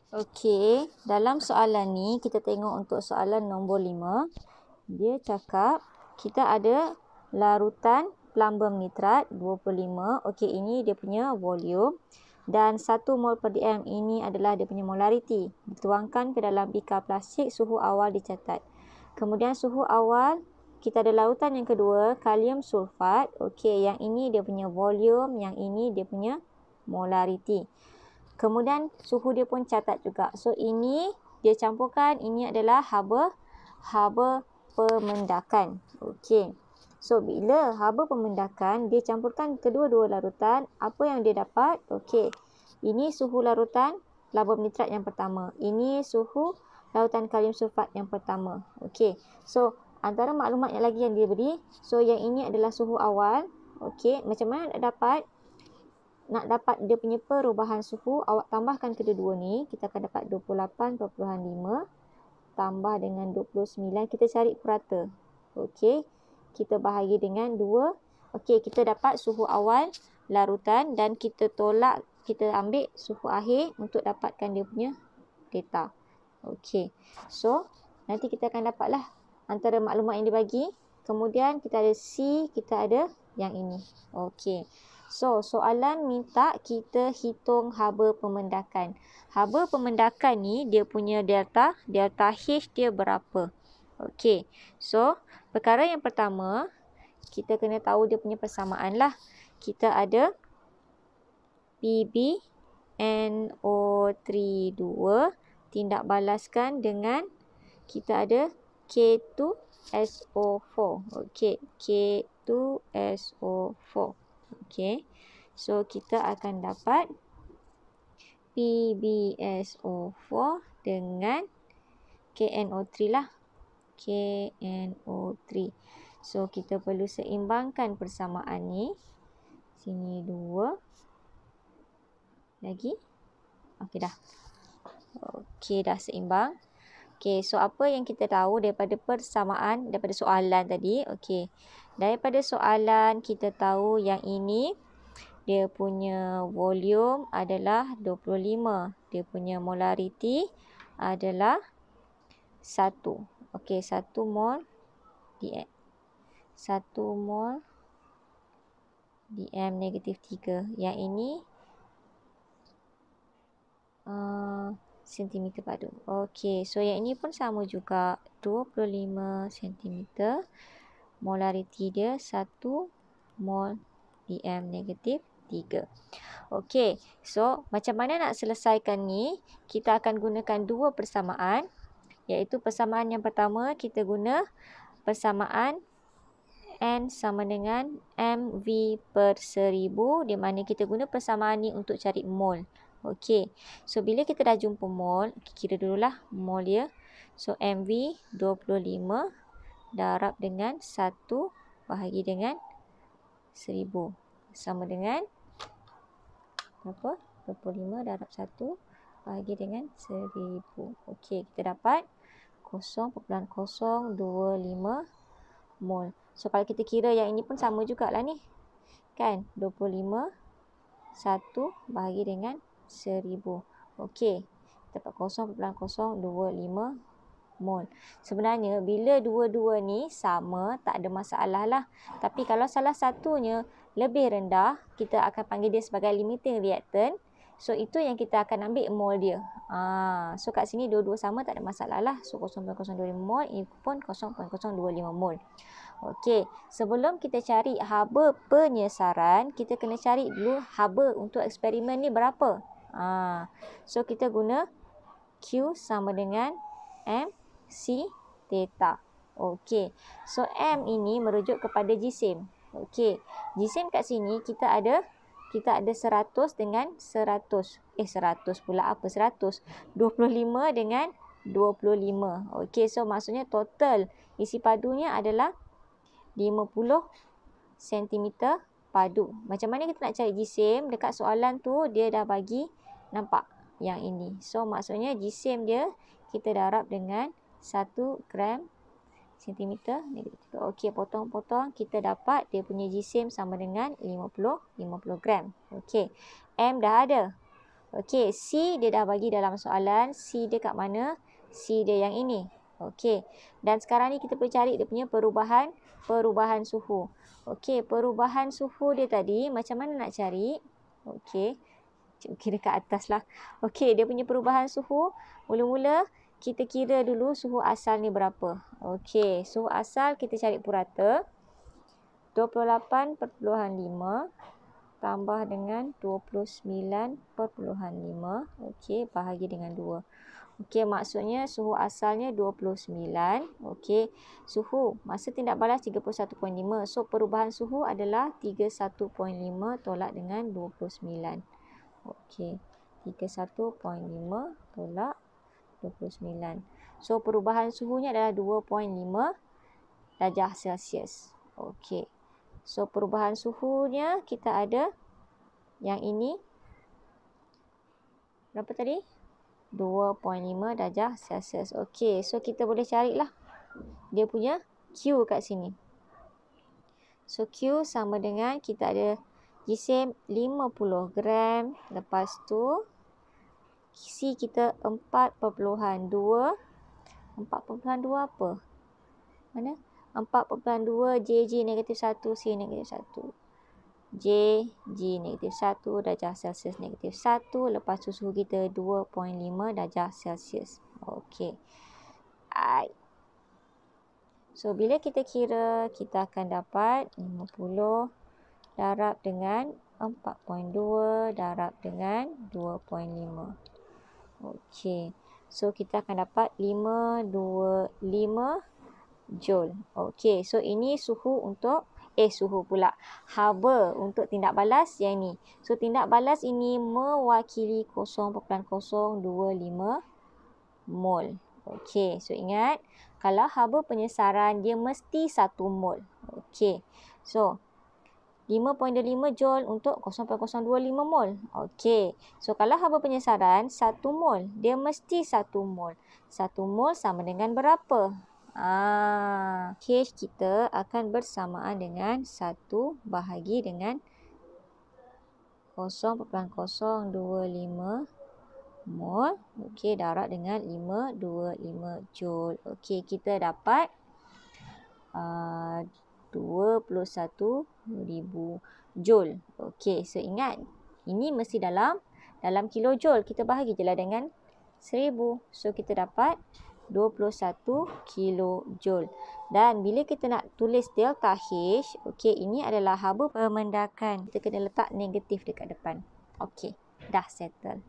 Okey, dalam soalan ni kita tengok untuk soalan nombor 5. Dia cakap kita ada larutan plumbum nitrat 25. Okey, ini dia punya volume. Dan 1 mol per dm ini adalah dia punya molariti. Dituangkan ke dalam bikar plastik, suhu awal dicatat. Kemudian suhu awal, kita ada larutan yang kedua, kalium sulfat. Okey, yang ini dia punya volume, yang ini dia punya molariti. Kemudian suhu dia pun catat juga. So ini dia campurkan, ini adalah haba pemendakan. Okey. So bila haba pemendakan, dia campurkan kedua-dua larutan, apa yang dia dapat? Okey. Ini suhu larutan plumbum nitrat yang pertama. Ini suhu larutan kalium sulfat yang pertama. Okey. So antara maklumat yang lagi yang dia beri, so yang ini adalah suhu awal. Okey, macam mana nak dapat dia punya perubahan suhu, awak tambahkan kedua-dua ni, kita akan dapat 28.5 tambah dengan 29, kita cari purata. Okey, kita bahagi dengan 2. Okey, kita dapat suhu awal larutan dan kita tolak, kita ambil suhu akhir untuk dapatkan dia punya data. Okey, so nanti kita akan dapatlah antara maklumat yang dibagi. Kemudian kita ada C, kita ada yang ini. Okey. So, soalan minta kita hitung haba pemendakan. Haba pemendakan ni dia punya delta H dia berapa? Okey. So, perkara yang pertama, kita kena tahu dia punya persamaan lah. Kita ada PbNO32 tindak balaskan dengan kita ada K2SO4. Okey, K2SO4. Okey. So kita akan dapat PbSO4 dengan KNO3 lah. KNO3. So kita perlu seimbangkan persamaan ni. Sini 2. Lagi. Okey dah. Okey dah seimbang. Okey, so apa yang kita tahu daripada persamaan, daripada soalan tadi? Okey, daripada soalan kita tahu yang ini dia punya volume adalah 25. Dia punya molariti adalah 1. Okey, 1 mol dm. 1 mol dm negatif 3. Yang ini sentimeter padu. Okey, so yang ini pun sama juga, 25 cm. Molariti dia 1 mol dm negatif 3. Okey, so macam mana nak selesaikan ni? Kita akan gunakan dua persamaan, iaitu persamaan yang pertama kita guna persamaan N sama dengan mV per 1000, di mana kita guna persamaan ni untuk cari mol. Okey, so bila kita dah jumpa mol, kira dululah mol dia. So mV 25 darab dengan 1 bahagi dengan 1000 sama dengan berapa? 25 darab 1 bahagi dengan 1000. Okey, kita dapat 0.025 mol. So kalau kita kira yang ini pun sama jugalah ni. Kan? 25 1 bahagi dengan 1000. Okey, dapat 0.025 mol. Sebenarnya bila dua-dua ni sama, tak ada masalah lah. Tapi kalau salah satunya lebih rendah, kita akan panggil dia sebagai limiting reactant. So itu yang kita akan ambil mol dia. So kat sini dua-dua sama, tak ada masalah lah. So 0.025 mol, ini pun 0.025 mol. Okey, sebelum kita cari haba penyesaran, kita kena cari dulu haba untuk eksperimen ni berapa. So kita guna Q sama dengan MC theta. Okey, so M ini merujuk kepada jisim. Okey, jisim kat sini kita ada 100 dengan 100. 100 pula apa 100? 25 dengan 25. Okey, so maksudnya total isi padunya adalah 50 cm padu. Macam mana kita nak cari jisim? Dekat soalan tu dia dah bagi nampak yang ini. So maksudnya jisim dia kita darab dengan 1 gram sentimeter negatif. Okey, potong-potong kita dapat dia punya jisim sama dengan 50 gram. Okey, M dah ada. Okey, C dia dah bagi dalam soalan. C dia kat mana? C dia yang ini. Okey. Dan sekarang ni kita perlu cari dia punya perubahan suhu. Okey, perubahan suhu dia tadi macam mana nak cari? Okey. Kira kat atas lah. Okey, dia punya perubahan suhu. Mula-mula kita kira dulu suhu asal ni berapa. Okey, suhu asal kita cari purata. 28.5 tambah dengan 29.5. Okey, bahagi dengan 2. Okey, maksudnya suhu asalnya 29. Okey, suhu masa tindak balas 31.5. So, perubahan suhu adalah 31.5 tolak dengan 29. Okey, 31.5 tolak 29. So, perubahan suhunya adalah 2.5 darjah Celsius. Okey. So, perubahan suhunya kita ada yang ini. Berapa tadi? 2.5 darjah Celsius. Okey. So, kita boleh carilah dia punya Q kat sini. So, Q sama dengan kita ada gisim 50 gram. Lepas tu, C kita 4.2. 4.2 apa? Mana? 4.2 JG negatif 1 C negatif 1. J G negatif 1 darjah Celsius negatif 1. Lepas tu suhu kita 2.5 darjah Celsius. Okey. So, bila kita kira, kita akan dapat 50 darab dengan 4.2 darab dengan 2.5. Okey. So, kita akan dapat 525 Joule. Okey, so ini suhu untuk suhu pula. Haba untuk tindak balas yang ni. So, tindak balas ini mewakili 0.025 mol. Okey, so ingat kalau haba penyesaran dia mesti 1 mol. Okey. So, 5.25 Joule untuk 0.025 mol. Okey. So, kalau haba penyesaran 1 mol, dia mesti 1 mol. 1 mol sama dengan berapa? H kita akan bersamaan dengan 1 bahagi dengan 0.025 mol. Okey, darab dengan 525 Joule. Okey, kita dapat 21,000 Joule. Okey, so ingat ini mesti dalam kilojoule. Kita bahagi je lah dengan 1000. So, kita dapat 21 kilojoule. Dan bila kita nak tulis delta H, okey, ini adalah haba pemendakan. Kita kena letak negatif dekat depan. Okey, dah settle.